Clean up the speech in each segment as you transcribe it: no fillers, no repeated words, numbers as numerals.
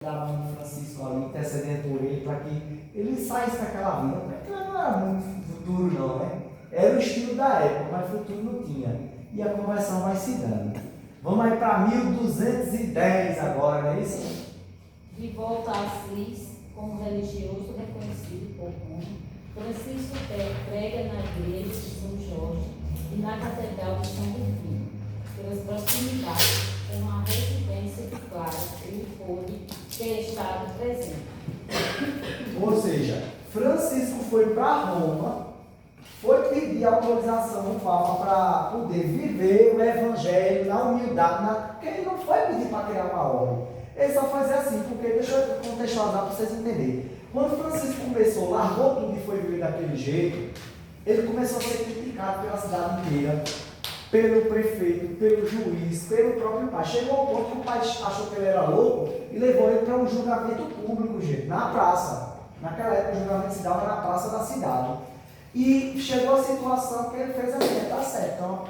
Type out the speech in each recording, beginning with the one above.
dava um Francisco ali, intercedendo por ele, para que ele saísse daquela vida. Porque não era muito futuro, não, né? Era o estilo da época, mas futuro não tinha. E a conversão vai se dando. Vamos aí para 1210 agora, não é isso? De volta a Assis, como religioso reconhecido por Roma, Francisco prega na igreja de São Jorge e na Catedral de São Rufino, pelas proximidades, com a residência de Clara e o fone ter estado presente. Ou seja, Francisco foi para Roma, foi pedir autorização do Papa para poder viver o Evangelho na humildade, porque ele não foi pedir para criar uma ordem. Ele só fazia assim, porque deixa eu contextualizar para vocês entenderem. Quando Francisco começou, largou tudo e foi viver daquele jeito, ele começou a ser criticado pela cidade inteira, pelo prefeito, pelo juiz, pelo próprio pai. Chegou ao ponto que o pai achou que ele era louco e levou ele para um julgamento público, gente, na praça. Naquela época o julgamento se dava na praça da cidade. E chegou a situação que ele fez assim, tá certo, então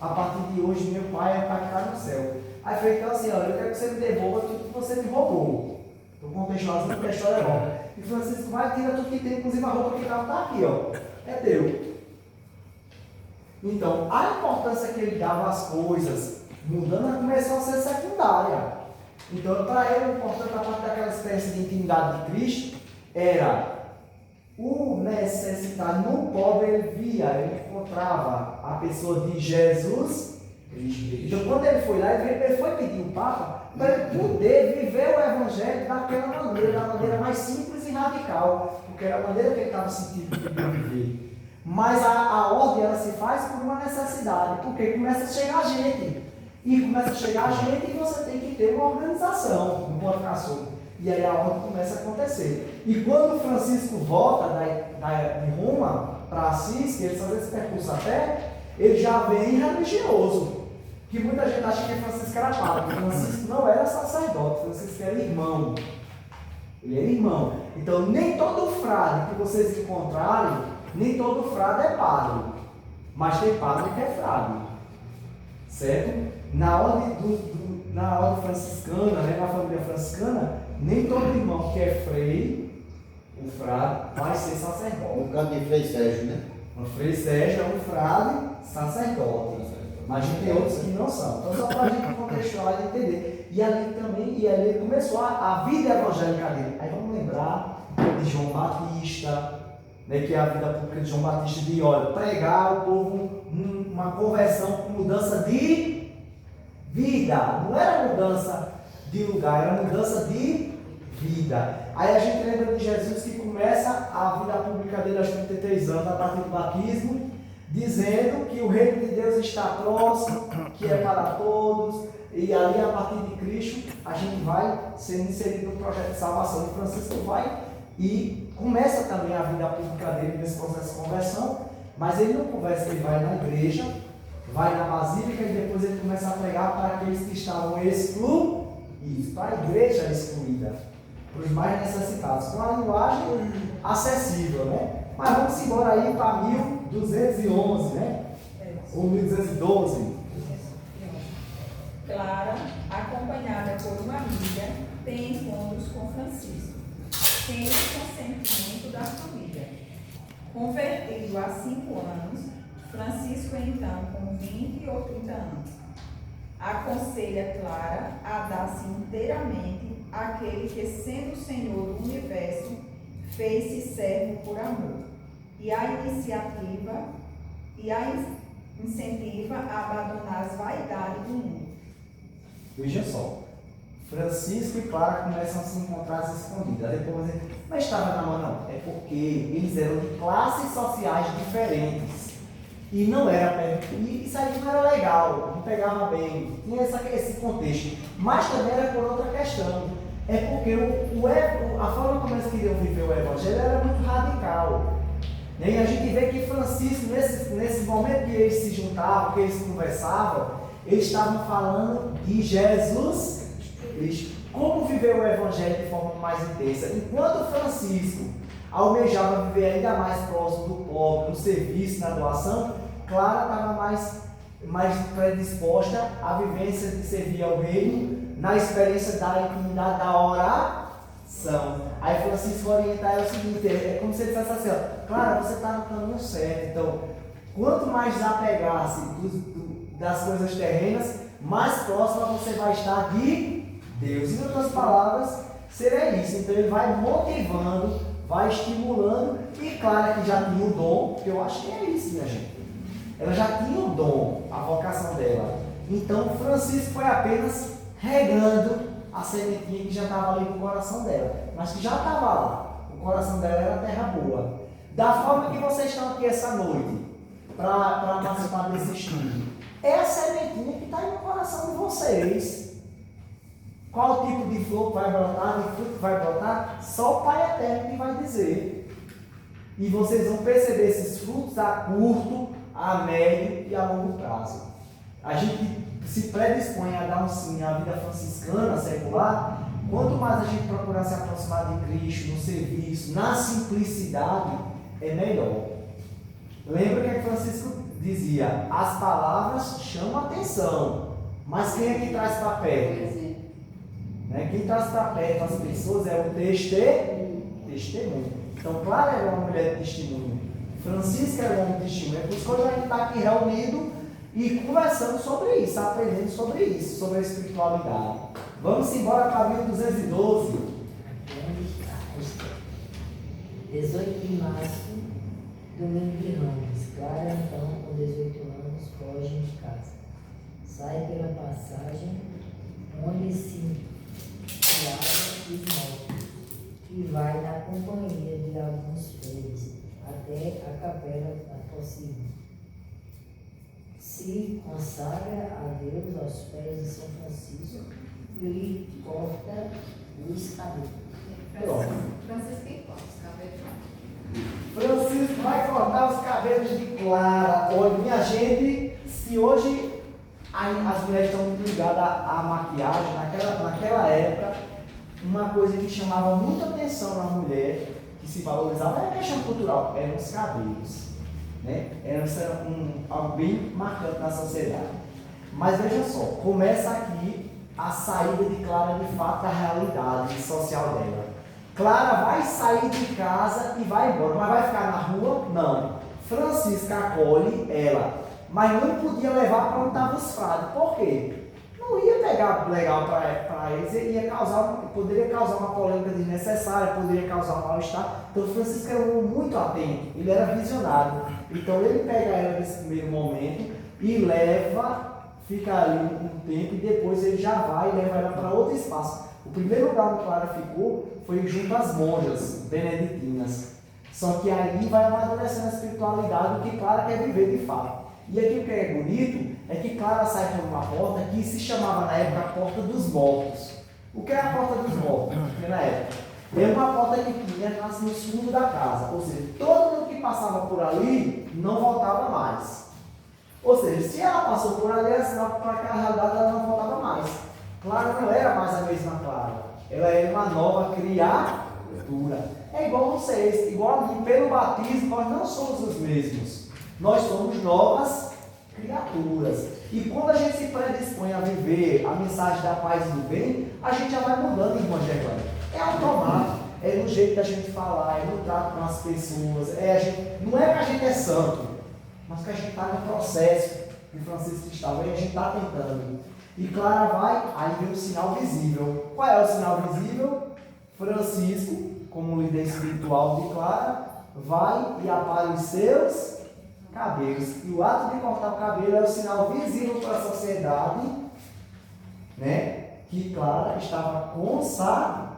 a partir de hoje meu pai é o pai que está no céu. Aí foi então assim, olha, eu quero que você me devolva tudo que você me roubou. Estou contextualizando porque a história é longa. E Francisco vai tirar tudo que tem, inclusive a roupa que está aqui, ó. É teu. Então, a importância que ele dava às coisas, mudando, começou a ser secundária. Então, para ele, o importante, a parte daquela espécie de intimidade de Cristo, era o necessitado, no pobre, ele via, ele encontrava a pessoa de Jesus Cristo. Então, quando ele foi lá, ele foi pedir o Papa para ele poder viver o Evangelho daquela maneira, da maneira mais simples e radical, porque era a maneira que ele estava sentindo de viver. Mas a ordem ela se faz por uma necessidade, porque começa a chegar gente. E começa a chegar gente e você tem que ter uma organização, não pode ficar solto. E aí a ordem começa a acontecer. E quando Francisco volta de Roma para Assis, que ele faz esse percurso a pé, ele já vem religioso. Que muita gente acha que Francisco era padre. Francisco não era sacerdote, Francisco era irmão. Ele era irmão. Então nem todo frade que vocês encontrarem, nem todo frade é padre, mas tem padre que é frade, certo? Na ordem franciscana, né, na família franciscana, nem todo irmão que é frei, o frade, vai ser sacerdote. No caso de Frei Sérgio, né? O Frei Sérgio é um frade sacerdote, mas a gente tem outros que não são. Então só para a gente contextualizar e entender. E ali também, ele começou a vida evangélica dele. Aí vamos lembrar de João Batista, né, que é a vida pública de João Batista, de olha, pregar ao povo uma conversão com mudança de vida. Não era mudança de lugar, era mudança de vida. Aí a gente lembra de Jesus que começa a vida pública dele aos 33 anos, a partir do batismo, dizendo que o reino de Deus está próximo, que é para todos, e ali a partir de Cristo a gente vai ser inserido no projeto de salvação. E Francisco vai e começa também a vida pública dele nesse processo de conversão, mas ele não conversa, ele vai na igreja, vai na basílica e depois ele começa a pregar para aqueles que estavam excluídos, para a igreja excluída, para os mais necessitados, com a linguagem acessível, né? Mas vamos embora aí para 1211, né? Ou 1212. Clara, acompanhada por uma amiga, tem encontros com Francisco, sem o consentimento da família. Convertido há 5 anos, Francisco, então, com 20 ou 30 anos, aconselha Clara a dar-se inteiramente àquele que, sendo o Senhor do universo, fez-se servo por amor, e a incentiva a abandonar as vaidades do mundo. Veja só, Francisco e Clara começam a se encontrar às escondidas. Depois, mas estava na mão, não. É porque eles eram de classes sociais diferentes. E não era, e isso aí não era legal, não pegava bem, tinha esse contexto. Mas também era por outra questão. É porque a forma como eles queriam viver o Evangelho era muito radical. E a gente vê que Francisco, nesse momento que eles se juntavam, que eles conversavam, eles estavam falando de Jesus Cristo. Como viver o Evangelho de forma mais intensa. Enquanto Francisco almejava viver ainda mais próximo do pobre, no serviço, na doação, Clara estava mais predisposta à vivência de servir ao reino na experiência da intimidade da oração. Aí Francisco orienta ela o seguinte, é como se ele dissesse assim, ó, Clara, você está no caminho certo, então, quanto mais desapegar-se das coisas terrenas, mais próxima você vai estar de Deus. Em outras palavras, seria isso. Então ele vai motivando, vai estimulando, e Clara que já tinha o dom, que eu acho que é isso, minha gente. Ela já tinha o dom, a vocação dela. Então Francisco foi apenas regando a sementinha que já estava ali no coração dela, mas que já estava lá. O coração dela era terra boa. Da forma que vocês estão aqui essa noite, para participar desse estudo, é a sementinha que está aí no coração de vocês. Qual tipo de flor vai brotar, de fruto vai brotar? Só o Pai Eterno que vai dizer. E vocês vão perceber esses frutos a curto, a médio e a longo prazo. A gente se predispõe a dar um sim à vida franciscana, secular, quanto mais a gente procurar se aproximar de Cristo, no serviço, na simplicidade, é melhor. Lembra que Francisco dizia, as palavras chamam a atenção, mas quem é que traz para perto? Quem traz para perto as pessoas é o testemunho. Então, Clara era uma mulher de testemunho, Francisco era um homem de testemunho. É por isso que hoje a gente está aqui reunido e conversando sobre isso, aprendendo sobre isso, sobre a espiritualidade. Vamos embora para 1212. 18 de março, domingo de Ramos. Clara, então, com 18 anos, foge de casa. Sai pela passagem onde se criaram os mortos e vai na companhia de alguns freios até a capela da Pocinha. Se consagra a Deus aos pés de São Francisco e lhe corta os cabelos. Francisco que corta os cabelos. Francisco vai cortar os cabelos de Clara. Olha, minha gente, se hoje as mulheres estão muito ligadas à maquiagem, naquela época, uma coisa que chamava muita atenção na mulher, que se valorizava, era a questão cultural, eram os cabelos. Era algo bem marcante na sociedade. Mas veja só, começa aqui a saída de Clara de fato da realidade social dela. Clara vai sair de casa e vai embora, mas vai ficar na rua? Não. Francisca acolhe ela, mas não podia levar para onde estavam os frades. Por quê? Não ia pegar legal para eles, poderia causar uma polêmica desnecessária, poderia causar um mal-estar. Então Francisco era um homem muito atento, ele era visionário. Então ele pega ela nesse primeiro momento e leva, fica ali um tempo e depois ele já vai e leva ela para outro espaço. O primeiro lugar onde Clara ficou foi junto às monjas beneditinas. Só que aí vai amadurecendo a espiritualidade, o que Clara quer viver de fato. E aqui o que é bonito é que Clara sai por uma porta que se chamava na época a Porta dos Mortos. O que é a Porta dos Mortos? Na época, é uma porta que tinha no fundo da casa. Ou seja, todo mundo que passava por ali não voltava mais. Ou seja, se ela passou por ali, era sinal que para aquela realidade ela não voltava mais. Clara não era mais a mesma Clara. Ela era uma nova criatura. É igual vocês, igual a mim. Pelo batismo, nós não somos os mesmos. Nós somos novas criaturas. E quando a gente se predispõe a viver a mensagem da paz e do bem, a gente já vai mudando, irmã Gervânia. É automático, é no jeito da gente falar, é no trato com as pessoas. Não é que a gente é santo, mas que a gente está no processo que Francisco estava e a gente está tentando. E Clara vai, aí vem o sinal visível. Qual é o sinal visível? Francisco, como líder espiritual de Clara, vai e apara os seus cabelos. E o ato de cortar o cabelo é o sinal visível para a sociedade, que Clara estava consagrada.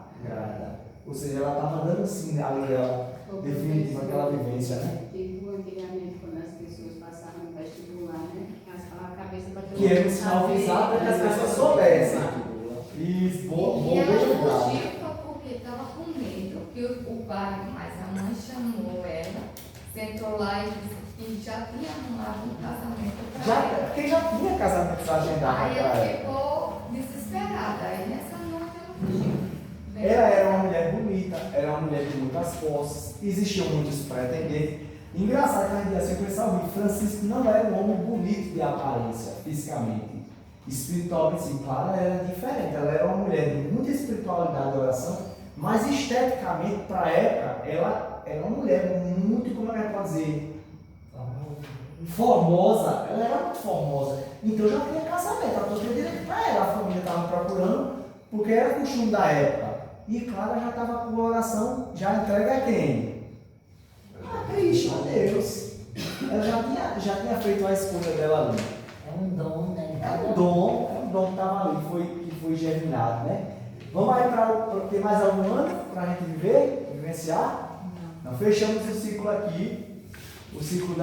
Ou seja, ela estava dando sim ali a definitiva aquela vivência, Tipo antigamente, quando as pessoas passavam no vestibular, raspavam a cabeça para que era um sinal visado para que as pessoas soubessem. Isso, bom E ela lembrar. fugiu porque estava com medo, que o pai, mas a mãe chamou ela, sentou lá e disse que já tinha arrumado um casamento para ela. Porque já tinha casamento agendado Aí para ela ela. ficou desesperada, aí nessa noite ela fugiu. Ela era uma mulher bonita, era uma mulher de muitas posses, existiam muitos pretendentes. Engraçado que a gente assim, o pessoal viu, Francisco não era um homem bonito de aparência, fisicamente. espiritualmente, sim, Clara era diferente. Ela era uma mulher de muita espiritualidade e oração, mas esteticamente, para a época, ela era uma mulher muito, como é que pode dizer, formosa. Ela era muito formosa. Então já tinha casamento, ela tinha direito para ela. A família estava procurando, porque era costume da época. E Clara já estava com a oração já entregue a quem? A Cristo, a Deus. Ela já tinha feito a escolha dela ali. É um dom, né? É um dom que estava ali, que foi germinado, né? Vamos aí para ter mais algum ano para a gente vivenciar? Não. Fechamos o ciclo aqui, o ciclo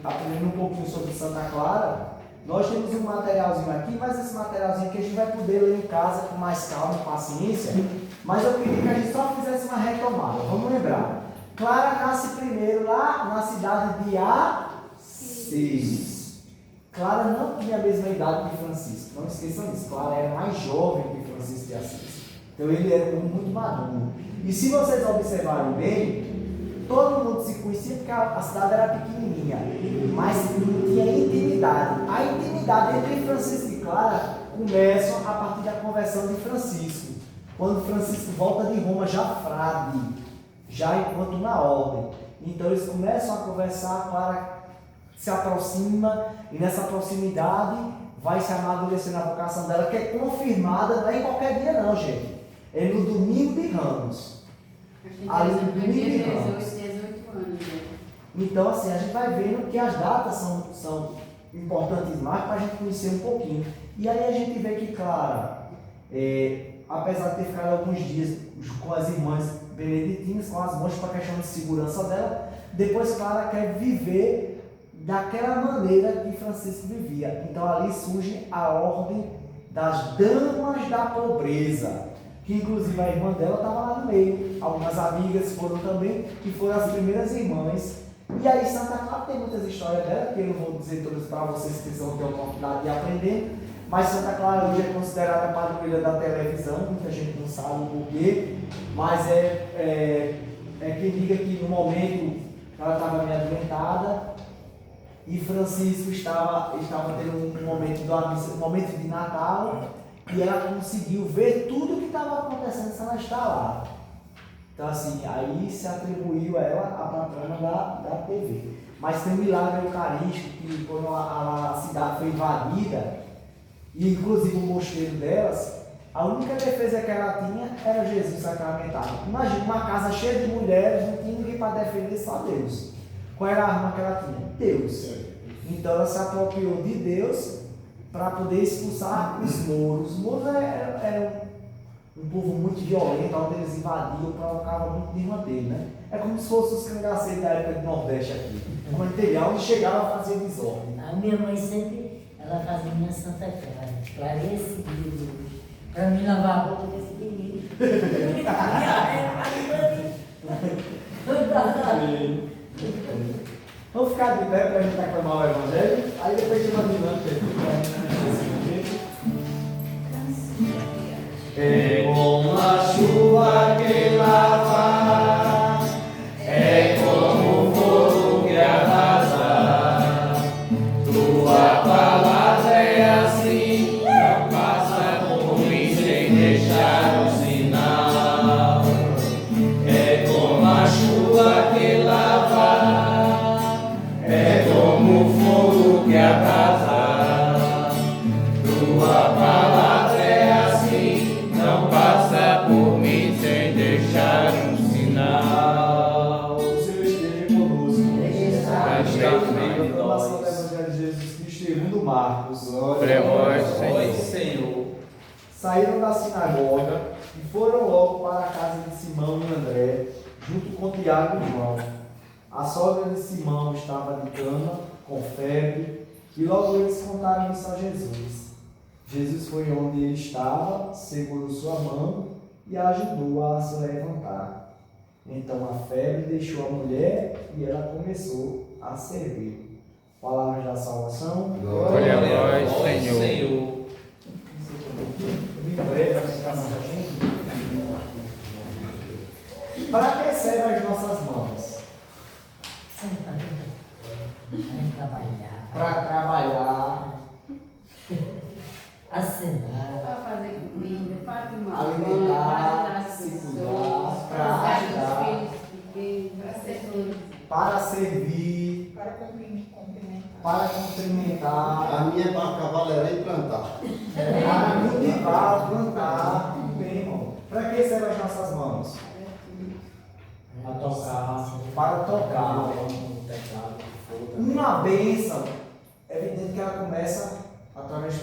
aprendendo um pouquinho sobre Santa Clara. Nós temos um materialzinho aqui, mas esse materialzinho aqui a gente vai poder ler em casa com mais calma e paciência. Mas eu queria que a gente só fizesse uma retomada. Vamos lembrar. Clara nasce primeiro lá na cidade de Assis. Clara não tinha a mesma idade que Francisco. Não esqueçam disso. Clara era mais jovem que Francisco de Assis. Então ele era muito maduro. E se vocês observarem bem, todo mundo se conhecia porque a cidade era pequenininha, mas não tinha intimidade. A intimidade entre Francisco e Clara começa a partir da conversão de Francisco. Quando Francisco volta de Roma já frade, já enquanto na ordem. Então eles começam a conversar, Clara se aproxima e nessa proximidade vai se amadurecendo a vocação dela, que é confirmada, não é em qualquer dia não, gente. É no domingo de Ramos. Ali no domingo de Ramos. 18 anos. Então assim, a gente vai vendo que as datas são importantes mais para a gente conhecer um pouquinho. E aí a gente vê que Clara, apesar de ter ficado alguns dias com as irmãs beneditinas, com as monjas para a questão de segurança dela, depois Clara quer viver daquela maneira que Francisco vivia. Então ali surge a ordem das damas da pobreza, que inclusive a irmã dela estava lá no meio. Algumas amigas foram também, que foram as primeiras irmãs. E aí Santa Clara tem muitas histórias dela, que eu não vou dizer todas para vocês, que vocês vão ter a oportunidade de aprender. Mas Santa Clara hoje é considerada a padroeira da televisão, muita gente não sabe o porquê, mas é quem diga que no momento ela estava meio adoentada, e Francisco estava tendo um momento da missa, um momento de Natal, e ela conseguiu ver tudo o que estava acontecendo se ela está lá. Então assim, aí se atribuiu a ela a patrona da TV. Mas tem um milagre eucarístico que quando a cidade foi invadida, e inclusive o mosteiro delas, a única defesa que ela tinha era Jesus sacramentado. Imagina, uma casa cheia de mulheres, não tinha ninguém para defender, só Deus. Qual era a arma que ela tinha? Deus. Então ela se apropriou de Deus para poder expulsar os mouros. Os mouros eram um povo muito violento, onde eles invadiam, provocavam muito desmantelo, né? É como se fosse os cangaceiros da época do Nordeste aqui. Uma interior onde chegava a fazer desordem. A minha mãe sempre, ela fazia minha Santa Clara, esclarece livro, para mim lavar a roupa desse menino. Vamos ficar de pé para a gente aclamar o Evangelho, aí depois de uma dinâmica é como a chuva que lava, é como o fogo que arrasa, tua palavra é assim, não passa por mim sem deixar um sinal. É como a chuva que lava, é como o fogo que abrasa, tua palavra é assim, não passa por mim sem deixar um sinal. O Senhor esteja conosco. Está no meio de nós. Do Evangelho de Jesus Cristo segundo Marcos. Glória a vós, Senhor. Saíram da sinagoga e foram logo para a casa de Simão e André, junto com Tiago e João. A sogra de Simão estava de cama, com febre, e logo eles contaram isso a Jesus. Jesus foi onde ele estava, segurou sua mão e ajudou-a a se levantar. Então a febre deixou a mulher e ela começou a servir. Palavras da salvação. Glória a vós, Senhor. Para que servem as nossas mãos? Para trabalhar. Para trabalhar. para servir, Para cumprimentar. para cumprimentar, A minha é para cavaleirar e plantar. para cultivar, plantar. Bem, irmão. Para que servem as nossas mãos? Para tocar, para tocar. teclado, Uma bênção, é evidente que ela começa através de